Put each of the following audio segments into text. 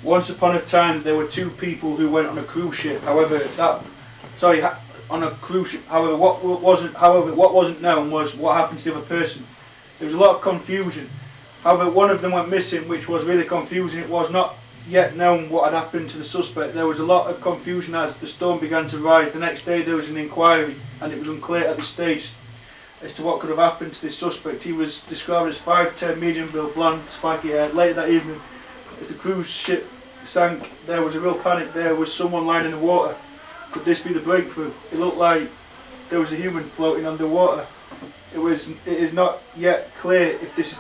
Once upon a time there were two people who went on a cruise ship. However, on a cruise ship. However, what wasn't known was what happened to the other person. There was a lot of confusion. However, one of them went missing, which was really confusing. It was not yet known what had happened to the suspect. There was a lot of confusion as the storm began to rise. The next day there was an inquiry, and it was unclear at this stage as to what could have happened to this suspect. He was described as 5'10", medium-build, blonde, spiky hair. Later that evening, as the cruise ship sank, there was a real panic. There was someone lying in the water. Could this be the breakthrough? It looked like there was a human floating underwater. It is not yet clear if this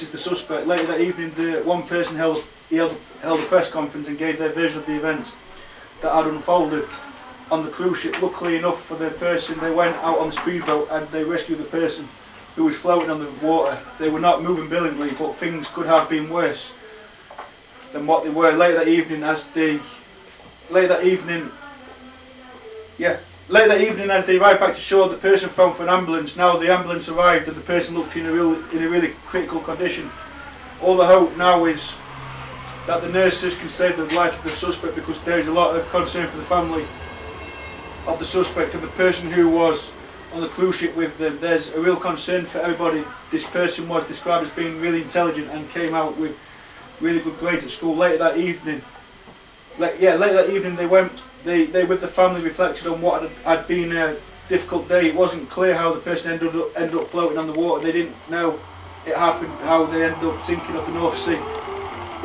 is the suspect. Later that evening, one person held a press conference and gave their version of the events that had unfolded on the cruise ship. Luckily enough for the person, they went out on the speedboat and they rescued the person who was floating on the water. They were not moving brilliantly, but things could have been worse than what they were. Later that evening, as they arrived back to shore, the person phoned for an ambulance. Now the ambulance arrived and the person looked in a really critical condition. All the hope now is that the nurses can save the life of the suspect, because there is a lot of concern for the family of the suspect and the person who was on the cruise ship with them. There's a real concern for everybody. This person was described as being really intelligent and came out with really good grades at school. Later that evening, they with the family reflected on what had been a difficult day. It wasn't clear how the person ended up floating on the water. They didn't know it happened, how they ended up sinking off the North Sea.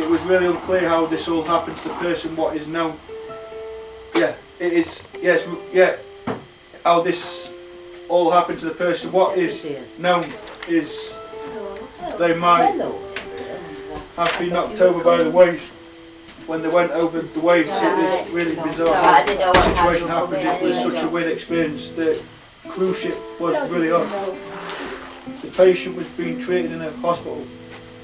It was really unclear how this all happened to the person. What is known, how this all happened to the person. What is known is they might have been knocked over by the waves. When they went over the waves, it's really bizarre how the situation happened. It was such a weird experience. The cruise ship was really odd. The patient was being treated in a hospital.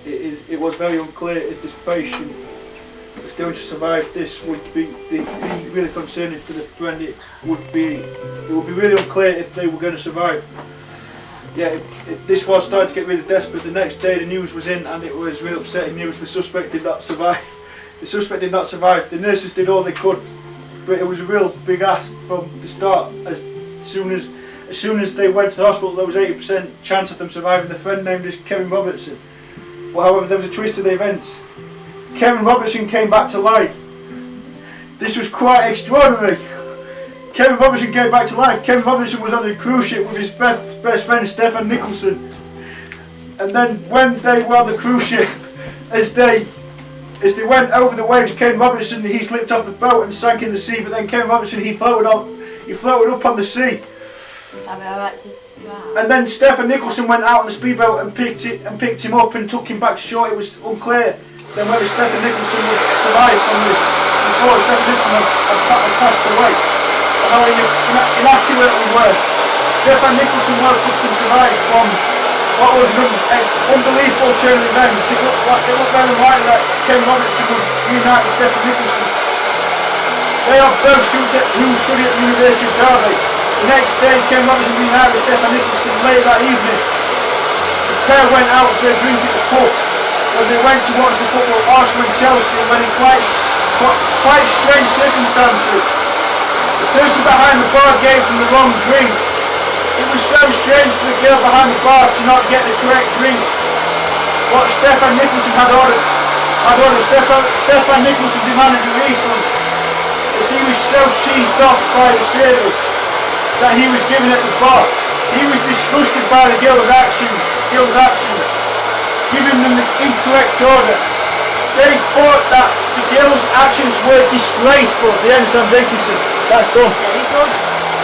It was very unclear if this patient was going to survive. This would be really concerning for the friend. It would be really unclear if they were going to survive. This was starting to get really desperate. The next day the news was in, and it was really upsetting news. The suspect did not survive. The suspect did not survive. The nurses did all they could, but it was a real big ask from the start. As soon as they went to the hospital, there was 80% chance of them surviving. The friend named is Kevin Robertson. Well, however, there was a twist to the events. Kevin Robertson came back to life. This was quite extraordinary. Kevin Robertson came back to life. Kevin Robertson was on a cruise ship with his best friend Stephen Nicholson. And then when they were on the cruise ship, as they went over the waves, Kevin Robertson, he slipped off the boat and sank in the sea. But then Kevin Robertson, he floated up on the sea. And then Stephen Nicholson went out on the speedboat and picked him up and took him back to shore. It was unclear then whether Stephen Nicholson would survive from this before Stephen Nicholson had passed away. And how inaccurate we were. Stephen Nicholson woke up and survived from what was an unbelievable turn of events. It looked very likely that Ken Robertson would reunite with Stephen Nicholson. They are both students who study at the University of Derby. The next day, Ken Robertson reunited with Stephen Nicholson. Later that evening, the pair went out for a drink at the pub. When they went to watch the football, Arsenal and Chelsea, and when in quite strange circumstances, the person behind the bar gave them the wrong drink. It was so strange for the girl behind the bar to not get the correct drink. What Stephen Nicholson had ordered, Stephen Nicholson demanded a refund, as he was so cheesed off by the service that he was given at the bar. He was disgusted by the girl's actions, giving them the incorrect order. They thought that the girl's actions were disgraceful. The end of Jenkinson. That's done.